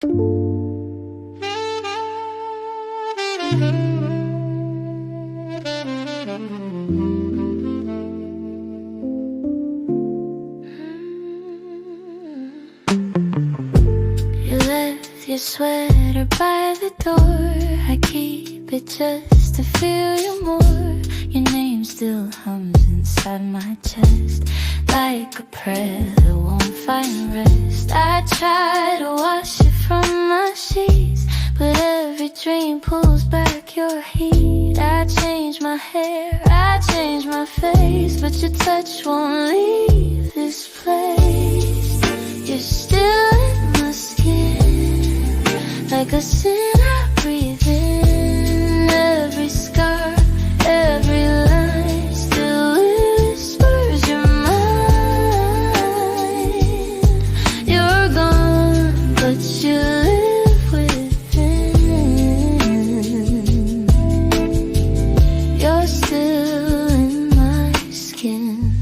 You left your sweater by the door. I keep it just to feel you more. Your name still hums inside my chest, like a prayer that won't find rest. I try to wash it from my sheets, but every dream pulls back your heat. I change my hair, I change my face, but your touch won't leave this place. You're still in my skin, like a sin I breathe in. Every scar, every line still whispers you're mine. You're gone, but you live within. You're still in my skin.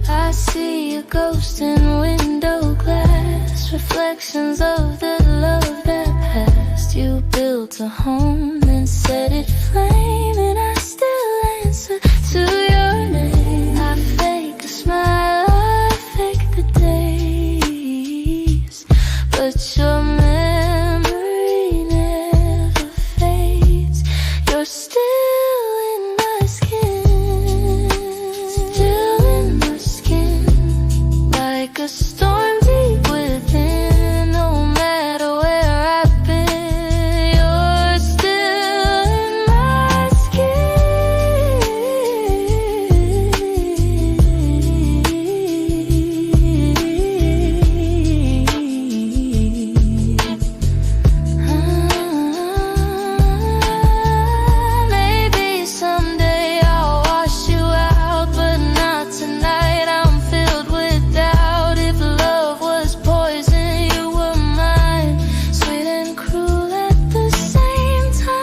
I see a ghost in window glass, reflections of the love that passed. You built a home and set it flame, and I still answer to your name. I fake a smile, I fake the days, but your memory never fades. You're still in my skin, still in my skin, like a storm deep within. No matter where I've been, you're still in my skin. Maybe someday I'll wash you out, but not tonight. I'm filled with doubt. If love was poison, you were mine, sweet and cruel at the same time.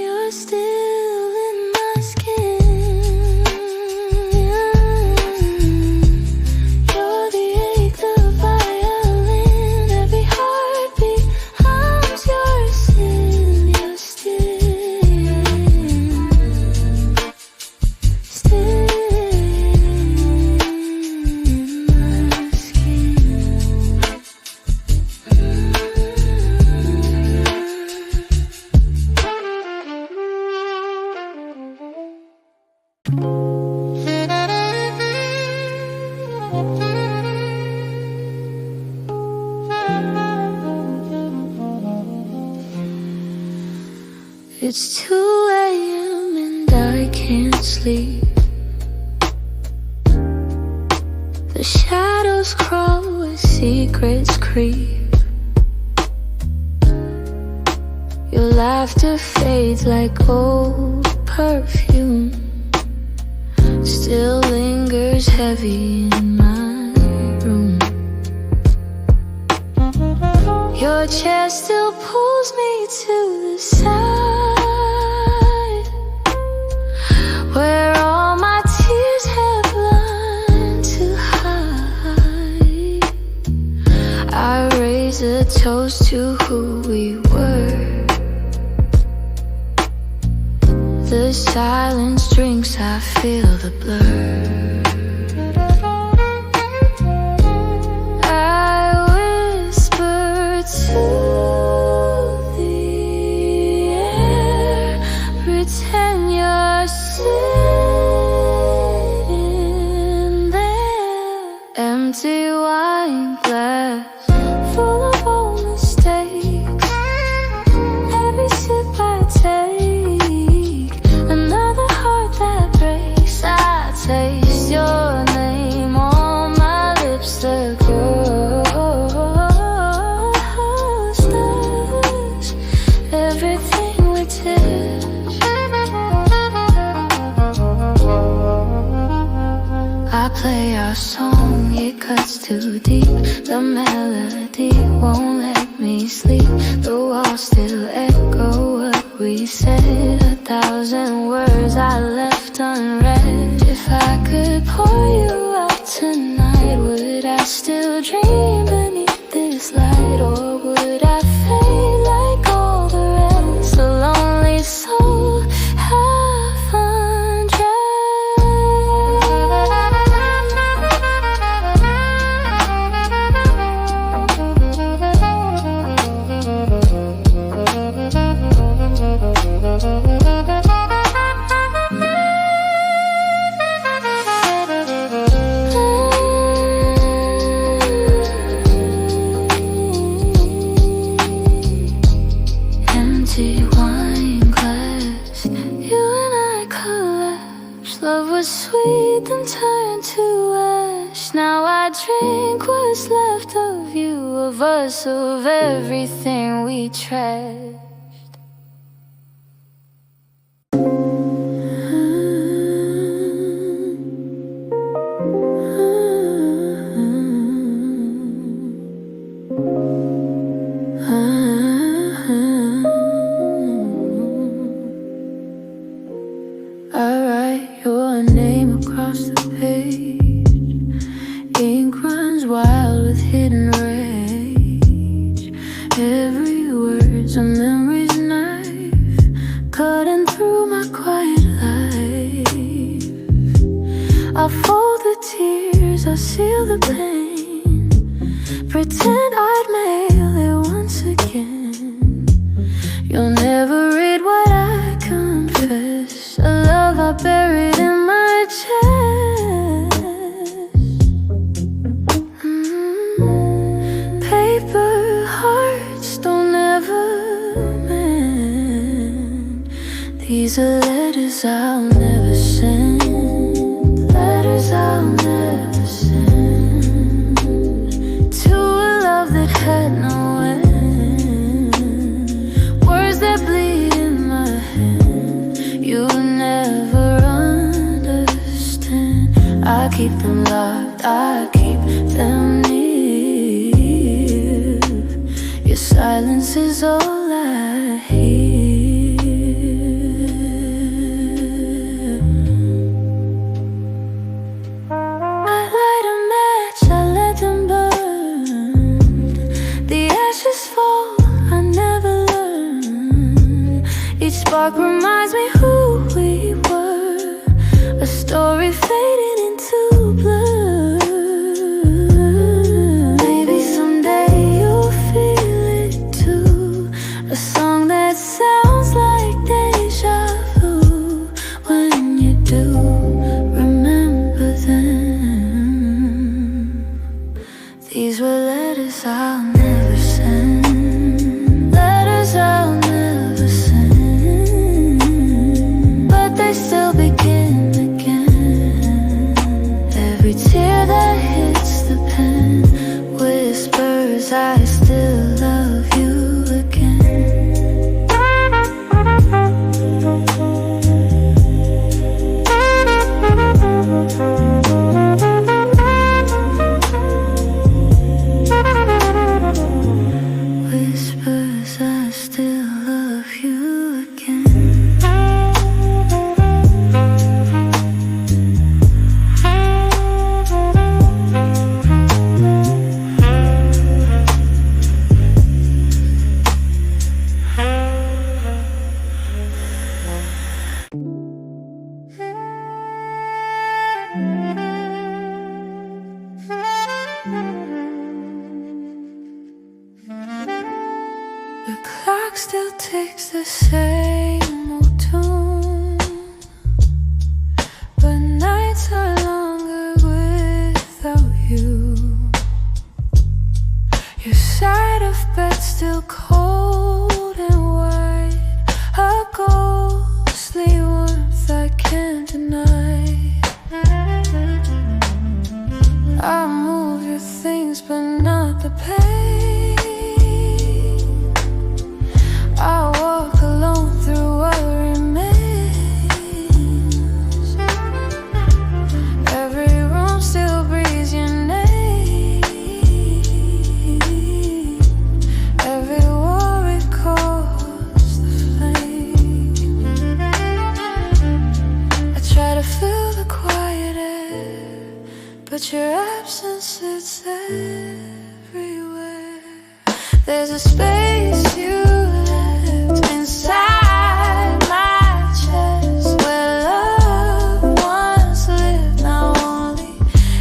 You're still in my skin. You're the eighth of violin. Every heartbeat hums your sin. You're still in my It's 2 a.m. and I can't sleep. The shadows crawl where secrets creep. Your laughter fades like old perfume, still lingers heavy in my room. Your chair still pulls me to the side, where all my tears have learned to hide. I raise a toast to who we were. The silence drinks, I feel the blur. I whisper to the air, pretend you're sitting there. Empty wine glass, full of old mistakes. Every sip I take, another heart that breaks. I taste your name on my lips, the grossness, everything we did. I play our song, it cuts too deep. The melody won't let me sleep. The walls still echo what we said. 1,000 words I left unread. If I could pour you out tonight, would I still dream beneath this light? Or would I fade like all the rest? A lonely soul, half undressed. Empty wine glass, you and I collapsed. Love was sweet, then turned to ash. Now I drink what's left of you, of us, of everything we trashed. I write your name across the page. Ink runs wild with hidden rage. Every word's a memory's knife, cutting through my quiet life. I fold the tears, I seal the pain, pretend I'd mail it once again. You'll never read what I confess, a love I buried in my chest. Paper hearts don't ever mend. These are letters I'll never send, letters I'll never send, to a love that had no end. Words that bleed in my hand, you never understand. I keep them locked, I keep them near. Your silence is all I hear. I light a match, I let them burn. The ashes fall, I never learn. Each spark reminds me who we were, a story fading into blur. Maybe someday you'll feel it too, a song that sounds like deja vu. When you do, remember them. These were letters I'll never send, letters I'll never send, but they still begin again. Every tear that hits the pen whispers I still love you again. Whispers I still love you again. The clock still ticks the same old tune, but nights are longer without you. Your side of bed still cold and white, a ghostly warmth I can't deny. I move your things but not the pain. I walk alone through what remains. Every room still breathes your name. but your absence, it's everywhere. There's a space you left inside my chest, where love once lived, now only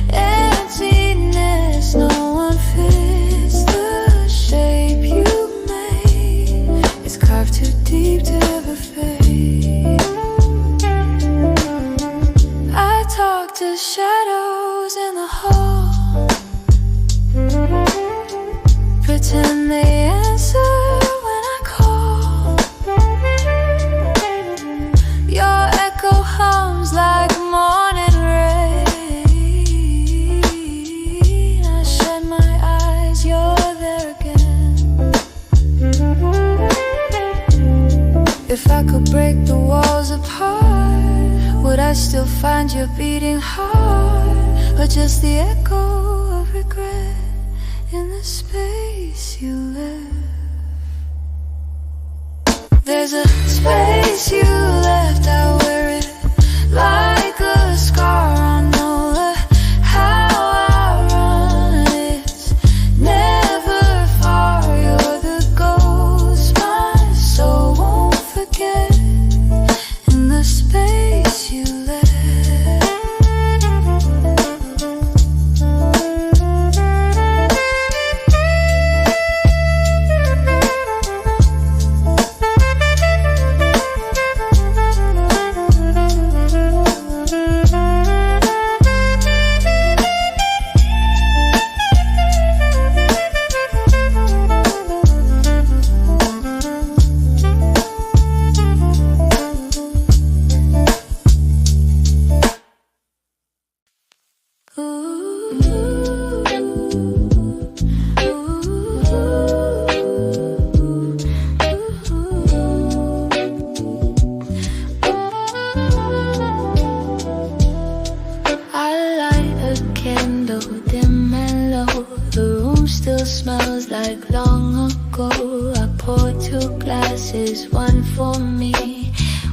emptiness. No one fits the shape you made. It's carved too deep to ever fade. I talk to shadows in the hall, pretend they answer when I call. Your echo hums like morning rain. I shut my eyes, you're there again. If I could break the walls apart, would I still find your beating heart, or just the echo of regret in the space you left? There's a space you left, I wear it like a scar. I know how I run, it's never far. You're the ghost my soul won't forget, in the space you left. Smells like long ago. I pour two glasses, one for me,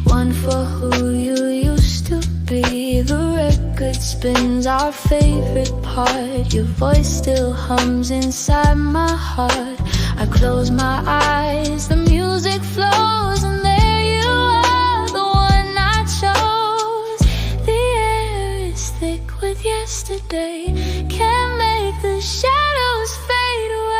one for who you used to be. The record spins our favorite part. Your voice still hums inside my heart. I close my eyes, the music flows, and there you are, the one I chose. The air is thick with yesterday, can't make the shadows fade away.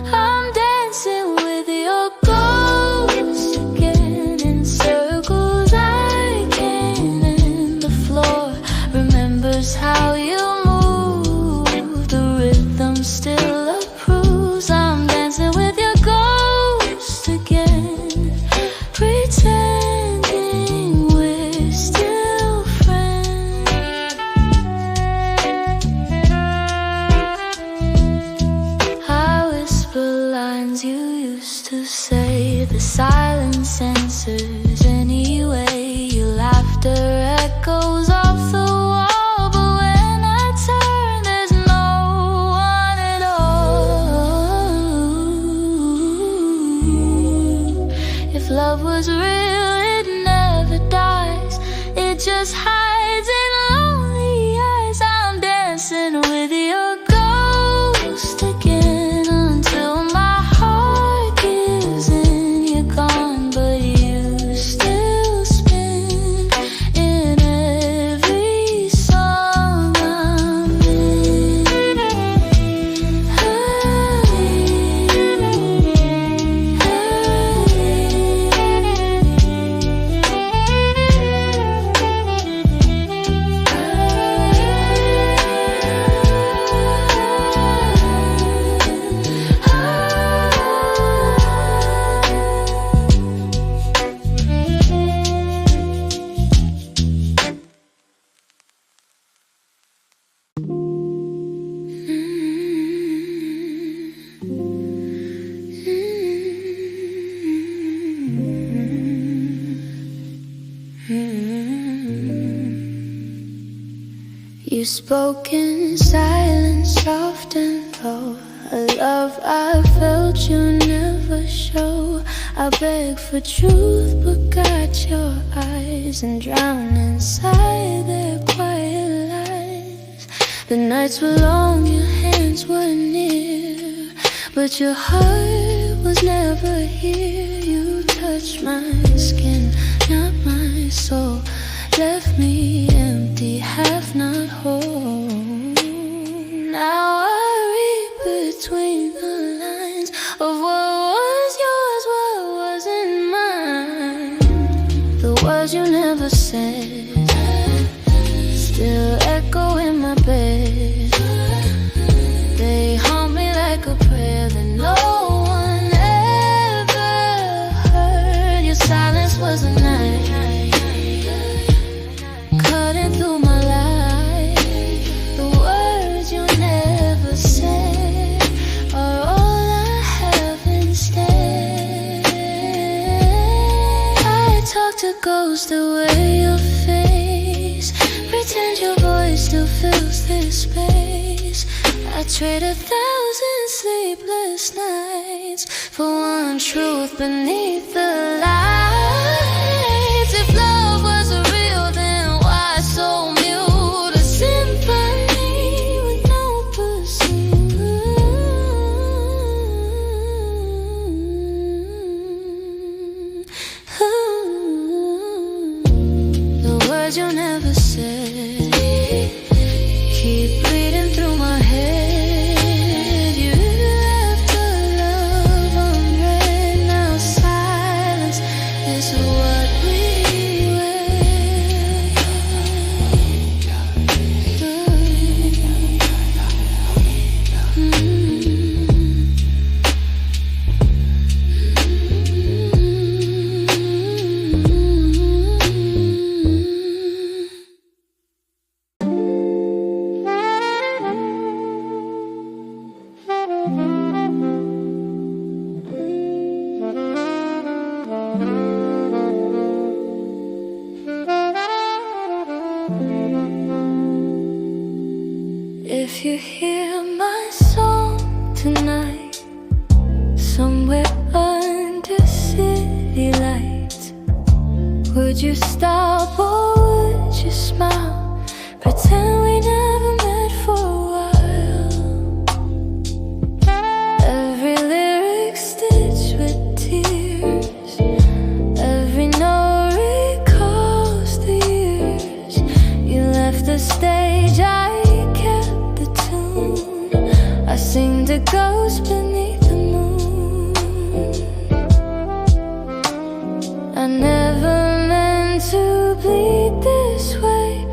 I'm dancing with your ghost again, in circles I can, and the floor remembers how you move. The rhythm still approves. I'm dancing with your ghost again, pretending we're still friends. I whisper lines you used to say, the silence answers anyway. Your laughter echoes off the wall, but when I turn, there's no one at all. If love was real, it never dies, it just hides in lonely eyes. I'm dancing with your ghost again, until my heart gives in. You're gone, but you still spin in every song I'm in. You spoke in silence, soft and low. A love I felt you never show. I beg for truth, but got your eyes and drown inside their quiet lies. The nights were long, your hands were near, but your heart was never here. You touched my skin, not my soul, left me empty, half not whole. Now I read between the lines of what was yours, what wasn't mine. The words you never said still echo in my bed. They haunt me like a prayer that no one ever heard. Your silence was a knife cutting through my life. The words you never said are all I have instead. I talk to ghosts away your face, pretend your voice still fills this space. I trade 1,000 sleepless nights for one truth beneath the lights. If love was real, then why so mute? A symphony with no pursuit. The words you never said keep bleeding through my head. You left a love unread. Now silence is what we If you hear my song tonight, somewhere under city lights, would you stop or would you smile? Pretend we never met for a while. Every lyric stitched with tears, every note recalls the years you left the stage. I sing to ghosts beneath the moon. I never meant to bleed this way,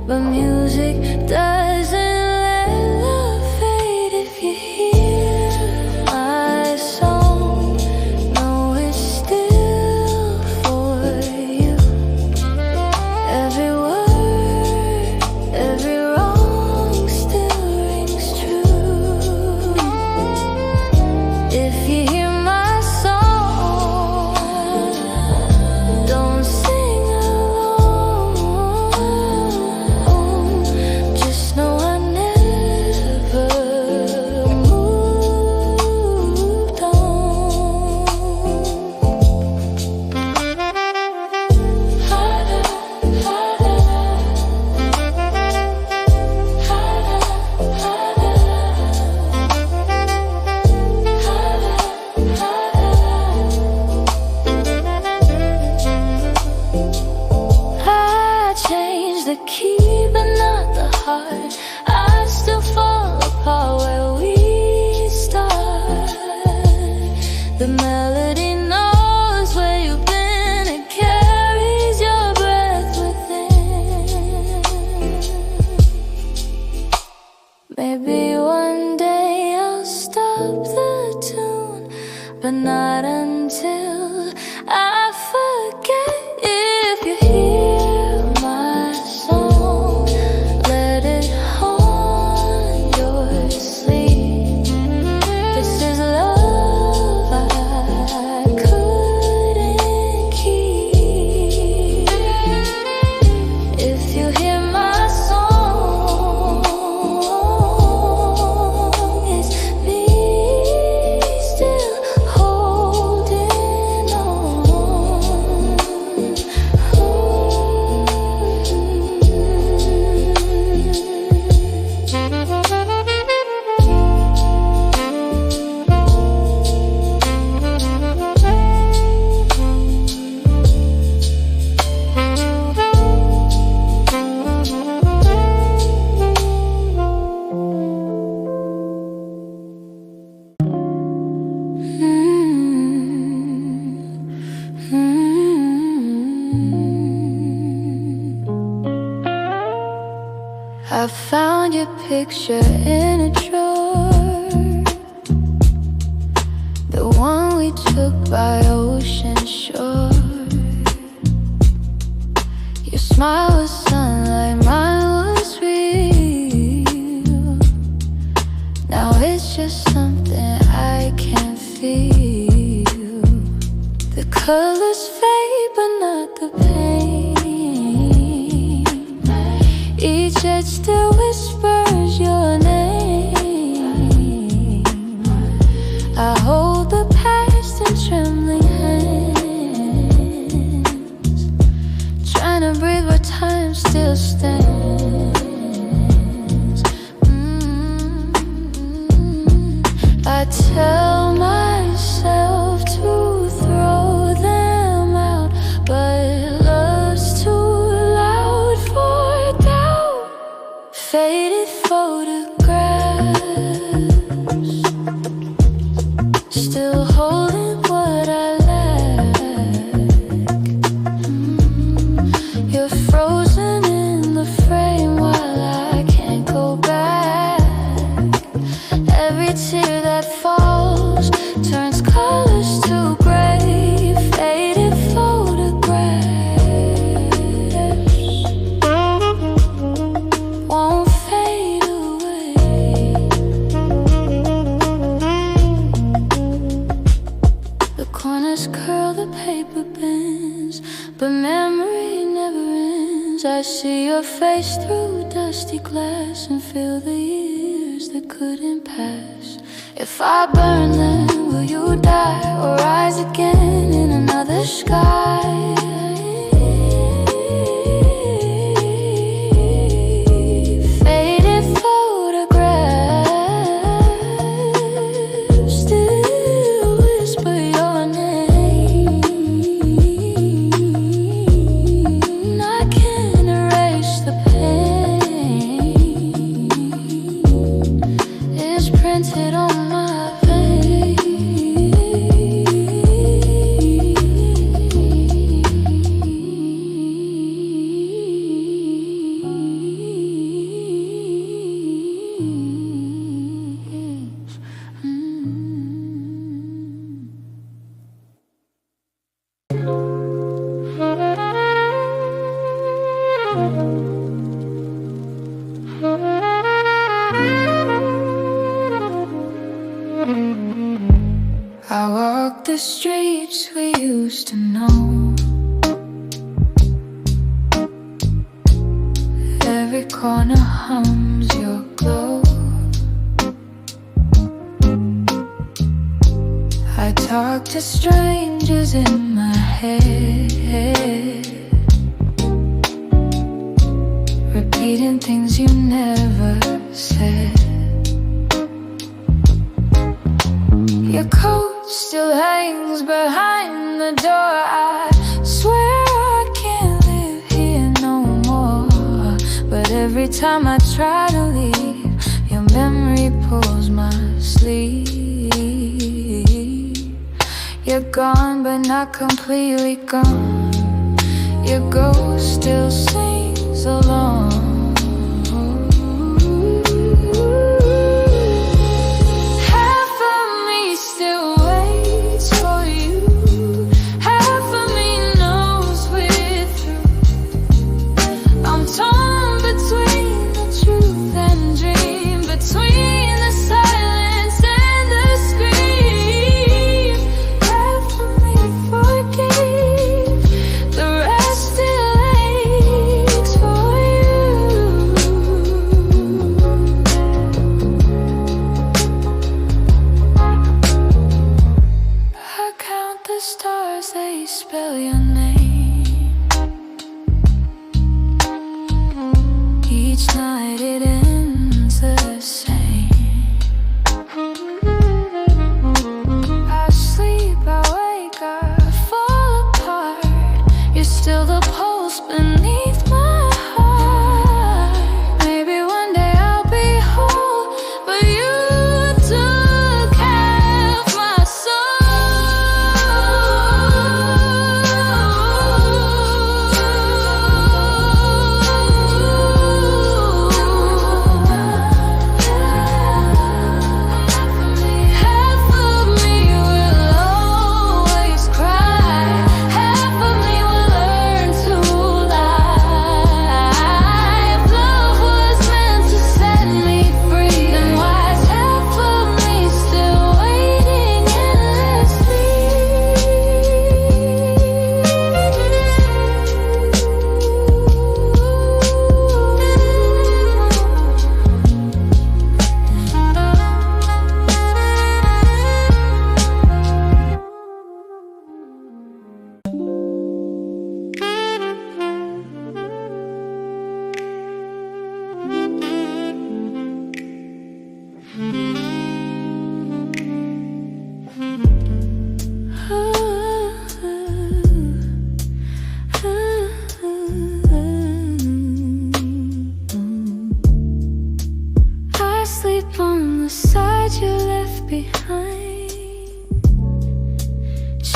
but music doesn't let love fade. If you hear my song, know it's still for you. Every word, every wrong still rings true. If you hear my song, don't sing alone. Just know I never moved on. I changed the key, but not the heart. I still fall apart where we start. The melody knows where you've been. It carries your breath within. Maybe one day I'll stop the tune, but not until I forget. If you hear my song, let it haunt your sleep. This is love I couldn't keep. If you hear my song, it's me still whole. I found your picture in a drawer, the one we took by ocean shore. Your smile was sunlight, mine was real. Now it's just something I can't feel. The colors fade but not the pain. Each edge still whispers your name. I hold the past in trembling hands, trying to breathe where time still stands. I tell myself to throw them out, but love's too loud for doubt. Faded photographs, still holding what I lack. You're frozen in the frame while I can't go back. Every tear that falls turns colors to gray. Faded photographs won't fade away. The corners curl, the paper bends, but memory never ends. I see your face through dusty glass and feel the years that couldn't pass. If I burn them, will you die or rise again in another sky? Faded photographs still whisper your name. I can't erase the pain. It's printed on my I walk the streets we used to know. Every corner hums your glow. I talk to strangers in my head, repeating things you never said. Your coat still hangs behind the door. I swear I can't live here no more, but every time I try to leave, your memory pulls my sleeve. You're gone but not completely gone. Your ghost still sings along.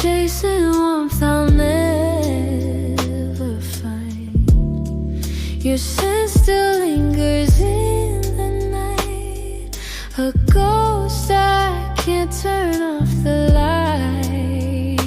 chasing warmth I'll never find. Your scent still lingers in the night, a ghost I can't turn off the light.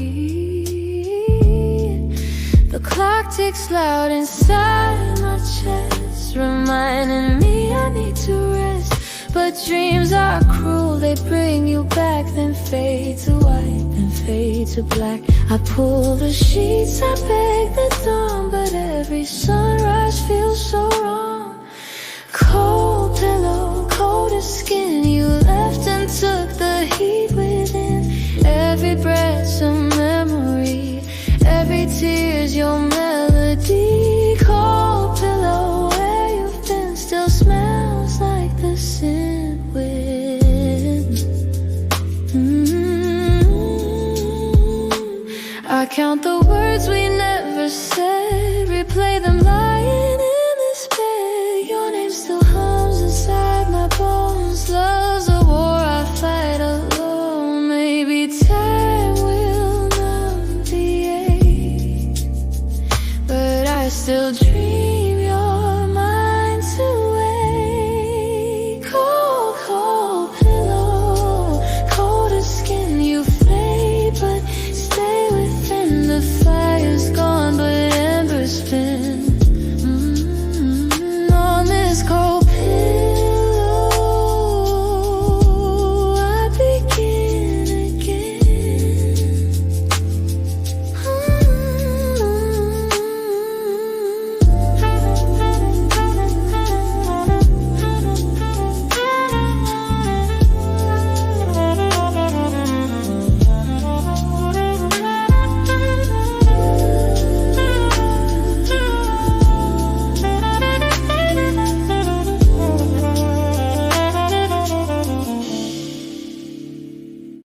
The clock ticks loud inside my chest, reminding me I need to rest. But dreams are cruel, they bring you back, then fade to white, then fade to black. I pull the sheets, I beg the dawn, but every sunrise feels so wrong. Cold pillow, colder skin, you left and took the heat within. Every breath's a memory, every tear's your melody. Cold pillow, where you've been still smells like the scent wind. I count the words we never said, replay them lying